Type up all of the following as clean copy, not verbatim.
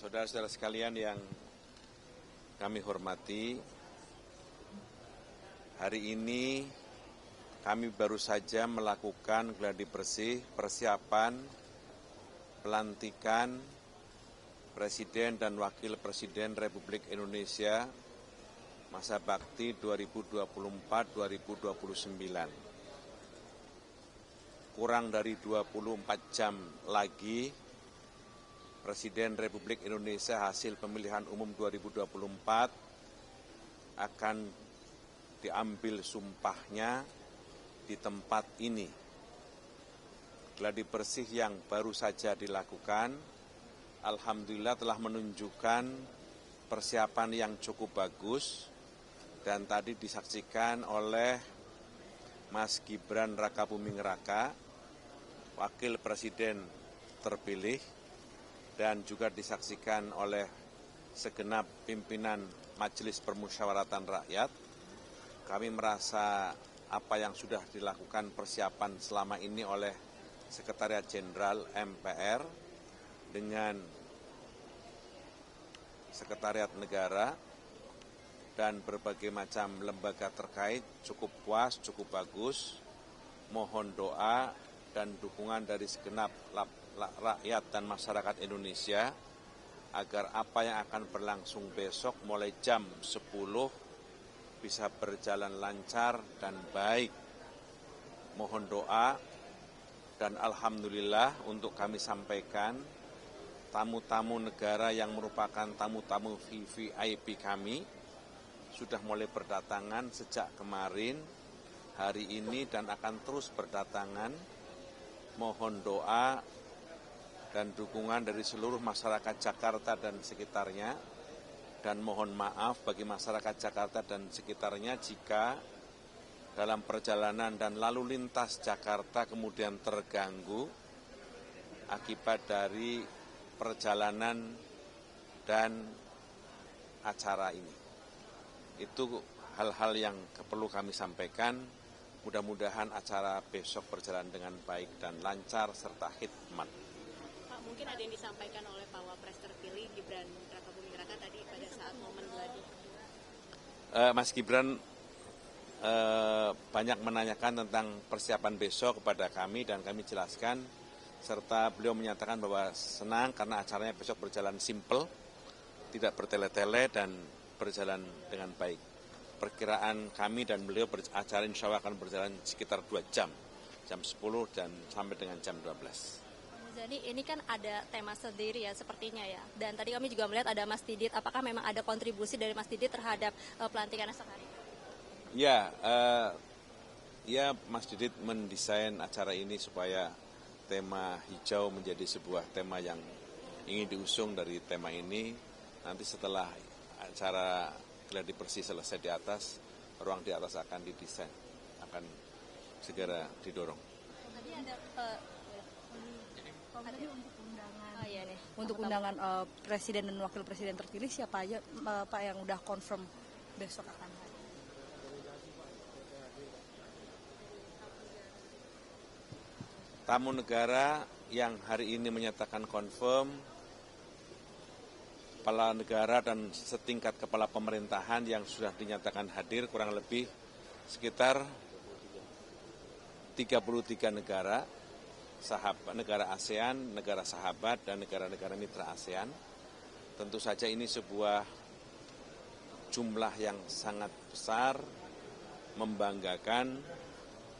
Saudara-saudara sekalian yang kami hormati, hari ini kami baru saja melakukan gladi bersih persiapan pelantikan Presiden dan Wakil Presiden Republik Indonesia masa bakti 2024-2029. Kurang dari 24 jam lagi, Presiden Republik Indonesia hasil pemilihan umum 2024 akan diambil sumpahnya di tempat ini. Gladi bersih yang baru saja dilakukan, alhamdulillah telah menunjukkan persiapan yang cukup bagus dan tadi disaksikan oleh Mas Gibran Rakabuming Raka, Wakil Presiden terpilih, dan juga disaksikan oleh segenap pimpinan Majelis Permusyawaratan Rakyat. Kami merasa apa yang sudah dilakukan persiapan selama ini oleh Sekretariat Jenderal MPR dengan Sekretariat Negara dan berbagai macam lembaga terkait cukup puas, cukup bagus. Mohon doa dan dukungan dari segenap rakyat dan masyarakat Indonesia agar apa yang akan berlangsung besok mulai jam 10 bisa berjalan lancar dan baik. Mohon doa dan alhamdulillah untuk kami sampaikan tamu-tamu negara yang merupakan tamu-tamu VVIP kami sudah mulai berdatangan sejak kemarin, hari ini dan akan terus berdatangan. Mohon doa dan dukungan dari seluruh masyarakat Jakarta dan sekitarnya, dan mohon maaf bagi masyarakat Jakarta dan sekitarnya jika dalam perjalanan dan lalu lintas Jakarta kemudian terganggu akibat dari perjalanan dan acara ini. Itu hal-hal yang perlu kami sampaikan. Mudah-mudahan acara besok berjalan dengan baik dan lancar serta hikmat. Pak, mungkin ada yang disampaikan oleh Pak Wapres terpilih Gibran Rakabuming Raka tadi pada saat momen gladi. Mas Gibran banyak menanyakan tentang persiapan besok kepada kami dan kami jelaskan, serta beliau menyatakan bahwa senang karena acaranya besok berjalan simpel, tidak bertele-tele dan berjalan dengan baik. Perkiraan kami dan beliau acara insya Allah akan berjalan sekitar 2 jam, jam 10 dan sampai dengan jam 12. Muzani, ini kan ada tema sendiri ya sepertinya ya. Dan tadi kami juga melihat ada Mas Didit. Apakah memang ada kontribusi dari Mas Didit terhadap pelantikan esok hari? Ya, Mas Didit mendesain acara ini supaya tema hijau menjadi sebuah tema yang ingin diusung dari tema ini. Nanti setelah acara gladi bersih selesai di atas, ruang di atas akan didesain, akan segera didorong. Tadi ada untuk undangan presiden dan wakil presiden terpilih siapa aja Pak yang udah confirm besok akan hadir? Tamu negara yang hari ini menyatakan confirm, kepala negara dan setingkat kepala pemerintahan yang sudah dinyatakan hadir kurang lebih sekitar 33 negara, negara ASEAN, negara sahabat, dan negara-negara mitra ASEAN. Tentu saja ini sebuah jumlah yang sangat besar, membanggakan,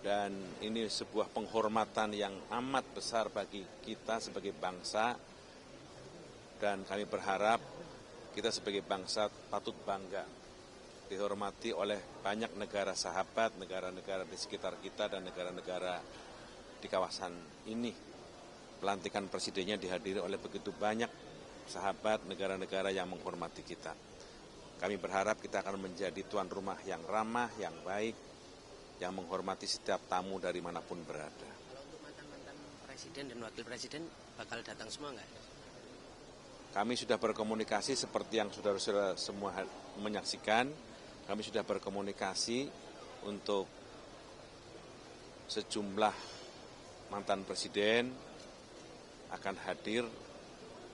dan ini sebuah penghormatan yang amat besar bagi kita sebagai bangsa, dan kami berharap kita sebagai bangsa patut bangga dihormati oleh banyak negara sahabat, negara-negara di sekitar kita, dan negara-negara di kawasan ini. Pelantikan presidennya dihadiri oleh begitu banyak sahabat negara-negara yang menghormati kita. Kami berharap kita akan menjadi tuan rumah yang ramah, yang baik, yang menghormati setiap tamu dari manapun berada. Kalau untuk mantan-mantan presiden dan wakil presiden bakal datang semua nggak? Kami sudah berkomunikasi seperti yang saudara-saudara semua menyaksikan. Kami sudah berkomunikasi untuk sejumlah mantan presiden akan hadir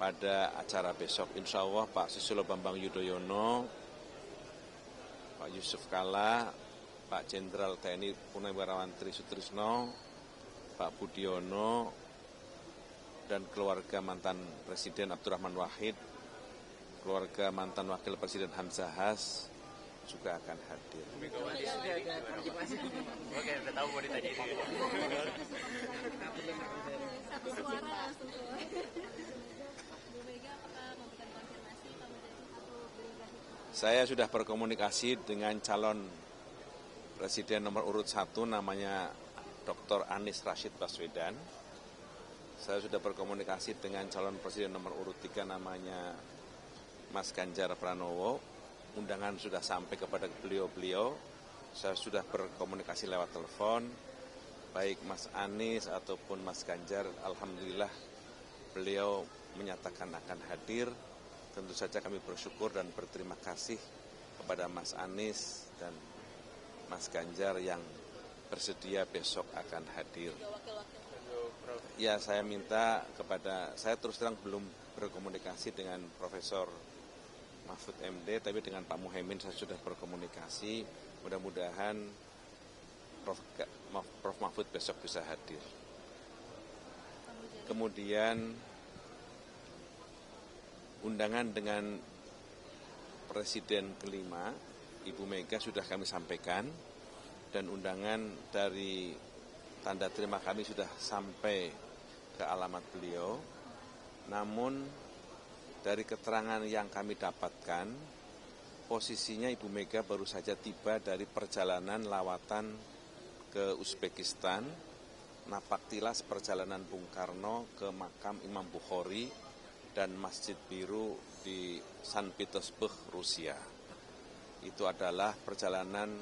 pada acara besok. Insya Allah Pak Susilo Bambang Yudhoyono, Pak Yusuf Kalla, Pak Jenderal TNI Purnawirawan Tri Sutrisno, Pak Budiono, dan keluarga mantan Presiden Abdurrahman Wahid, keluarga mantan Wakil Presiden Hamzah Has juga akan hadir. Oke, udah tahu mau ditanya ini. Satu suara langsung keluar. Bu Mega apakah memberikan konfirmasi Pak Mujadi atau berubah? Saya sudah berkomunikasi dengan calon Presiden nomor urut 1 namanya Dr. Anies Rashid Baswedan. Saya sudah berkomunikasi dengan calon Presiden nomor urut 3 namanya Mas Ganjar Pranowo. Undangan sudah sampai kepada beliau-beliau. Saya sudah berkomunikasi lewat telepon, baik Mas Anies ataupun Mas Ganjar. Alhamdulillah beliau menyatakan akan hadir. Tentu saja kami bersyukur dan berterima kasih kepada Mas Anies dan Mas Ganjar yang bersedia besok akan hadir. Ya, saya minta kepada, saya terus terang belum berkomunikasi dengan Profesor Mahfud MD, tapi dengan Pak Muhaimin saya sudah berkomunikasi. Mudah-mudahan Prof. Mahfud besok bisa hadir. Kemudian undangan dengan Presiden kelima, Ibu Mega sudah kami sampaikan, dan undangan dari tanda terima kami sudah sampai ke alamat beliau. Namun dari keterangan yang kami dapatkan, posisinya Ibu Mega baru saja tiba dari perjalanan lawatan ke Uzbekistan, napaktilas perjalanan Bung Karno ke makam Imam Bukhari dan Masjid Biru di St. Petersburg, Rusia. Itu adalah perjalanan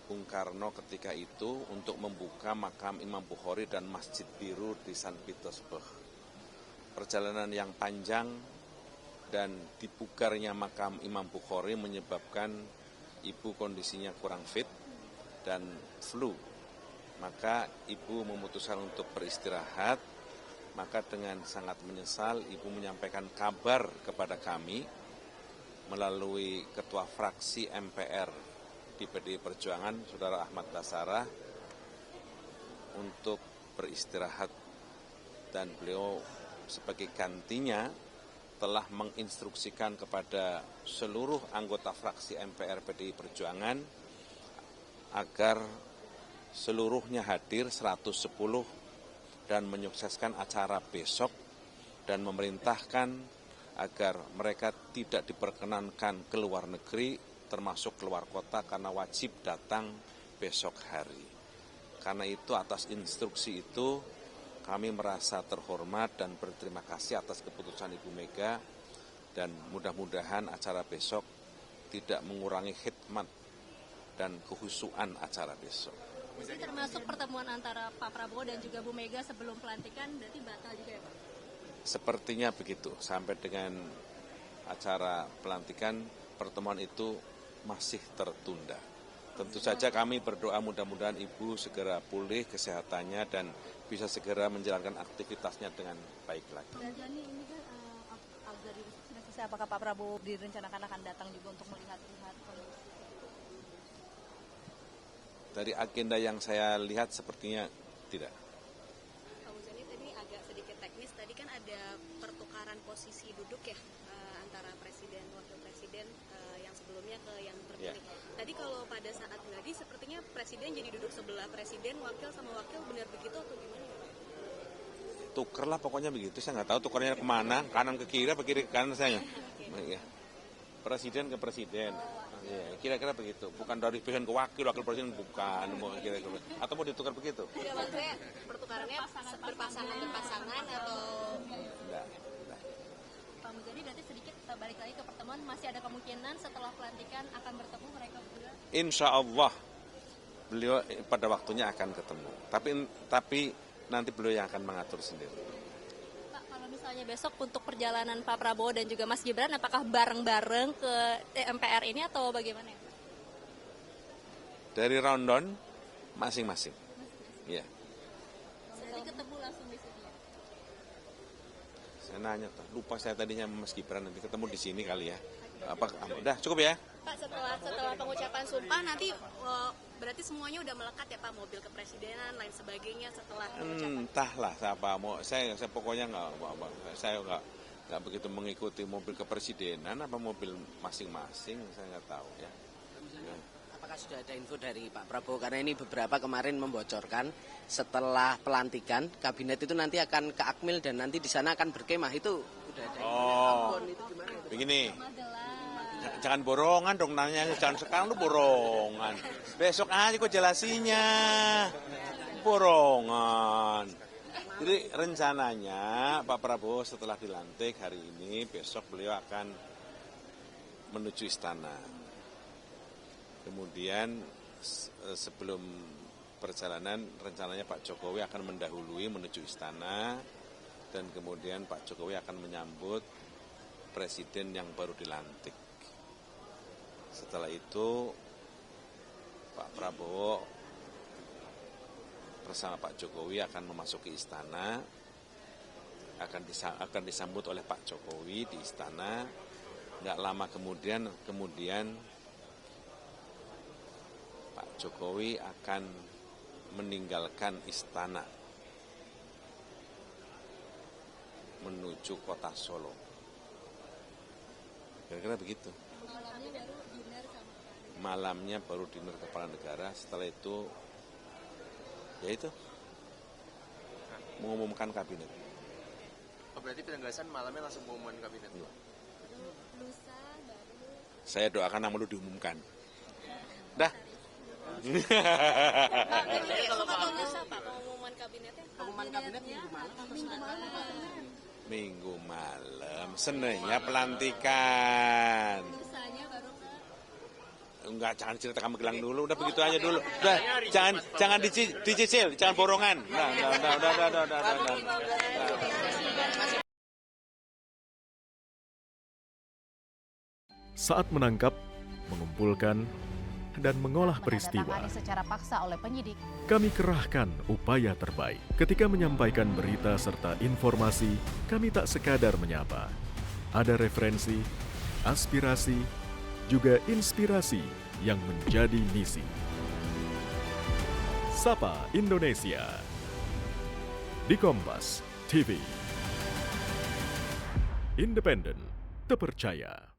Bung Karno ketika itu untuk membuka makam Imam Bukhari dan Masjid Biru di St. Petersburg. Perjalanan yang panjang dan dibugarnya makam Imam Bukhari menyebabkan ibu kondisinya kurang fit dan flu. Maka ibu memutuskan untuk beristirahat. Maka dengan sangat menyesal ibu menyampaikan kabar kepada kami melalui Ketua Fraksi MPR di PDI Perjuangan, Saudara Ahmad Basarah, untuk beristirahat, dan beliau sebagai gantinya telah menginstruksikan kepada seluruh anggota fraksi MPR PDI Perjuangan agar seluruhnya hadir 110 dan menyukseskan acara besok, dan memerintahkan agar mereka tidak diperkenankan keluar negeri termasuk keluar kota karena wajib datang besok hari. Karena itu atas instruksi itu kami merasa terhormat dan berterima kasih atas keputusan Ibu Mega, dan mudah-mudahan acara besok tidak mengurangi khidmat dan kehusuan acara besok. Ini termasuk pertemuan antara Pak Prabowo dan juga Bu Mega sebelum pelantikan, berarti batal juga ya Pak? Sepertinya begitu, sampai dengan acara pelantikan pertemuan itu masih tertunda. Tentu saja kami berdoa mudah-mudahan Ibu segera pulih kesehatannya dan bisa segera menjalankan aktivitasnya dengan baik lagi. Dan ini kan agar sudah selesai, apakah Pak Prabowo direncanakan akan datang juga untuk melihat-lihat kondisi? Dari agenda yang saya lihat sepertinya tidak. Pak Muzani, tadi agak sedikit teknis, tadi kan ada pertukaran posisi duduk ya antara presiden, wakil presiden yang sebelumnya ke yang terpilih. Ya. Tadi kalau pada saat gladi sepertinya presiden jadi duduk sebelah presiden, wakil sama wakil, benar begitu atau gimana? Tuker lah pokoknya begitu, saya nggak tahu tukernya kemana, kanan ke kiri apa kiri ke kanan saya. Ya. Presiden ke presiden. Ya, kira-kira begitu, bukan dari presiden ke wakil, wakil presiden bukan, kira-kira. Atau mau ditukar begitu? Iya, maksudnya pertukarannya berpasangan atau? Enggak. Pak Muzani, berarti sedikit balik lagi ke pertemuan, masih ada kemungkinan setelah pelantikan akan bertemu mereka berdua? Insya Allah beliau pada waktunya akan ketemu, tapi nanti beliau yang akan mengatur sendiri. Pak, kalau misalnya besok untuk perjalanan Pak Prabowo dan juga Mas Gibran, apakah bareng-bareng ke MPR ini atau bagaimana ya Pak? Dari rundown masing-masing. Ya. Jadi ketemu langsung di sini ya? Saya nanya, lupa saya tadinya Mas Gibran, nanti ketemu di sini kali ya. Udah cukup ya? Pak, setelah pengucapan sumpah nanti berarti semuanya udah melekat ya Pak, mobil kepresidenan lain sebagainya setelah pengucapan. Entahlah siapa mau, saya pokoknya nggak begitu mengikuti mobil kepresidenan apa mobil masing-masing, saya nggak tahu ya. Apakah sudah ada info dari Pak Prabowo, karena ini beberapa kemarin membocorkan setelah pelantikan kabinet itu nanti akan ke Akmil dan nanti di sana akan berkemah, itu udah ada info. Itu gimana? Begini, jangan borongan dong nanya, jangan sekarang lu borongan. Besok aja kok jelasinya, borongan. Jadi rencananya Pak Prabowo setelah dilantik hari ini, besok beliau akan menuju istana. Kemudian sebelum perjalanan rencananya Pak Jokowi akan mendahului menuju istana dan kemudian Pak Jokowi akan menyambut presiden yang baru dilantik. Setelah itu Pak Prabowo bersama Pak Jokowi akan memasuki istana, akan disambut oleh Pak Jokowi di istana. Nggak lama kemudian Pak Jokowi akan meninggalkan istana menuju kota Solo. Kira-kira begitu. Malamnya baru dinner kepala negara, setelah itu ya itu mengumumkan kabinet. Oh, berarti penegasan malamnya langsung pengumuman kabinet? Saya doakan nama lu diumumkan. Dah. Pengumuman kabinetnya? Pengumuman kabinet minggu malam. Minggu malam, Seninnya pelantikan. Enggak, jangan cerita kamu gelang dulu, udah begitu aja dulu. Udah, jangan dicicil, jangan borongan. Udah. Saat menangkap, mengumpulkan, dan mengolah peristiwa, menandatangani secara paksa oleh penyidik. kami kerahkan upaya terbaik. Ketika menyampaikan berita serta informasi, kami tak sekadar menyapa. Ada referensi, aspirasi, juga inspirasi yang menjadi misi. Sapa Indonesia di Kompas TV. Independen, terpercaya.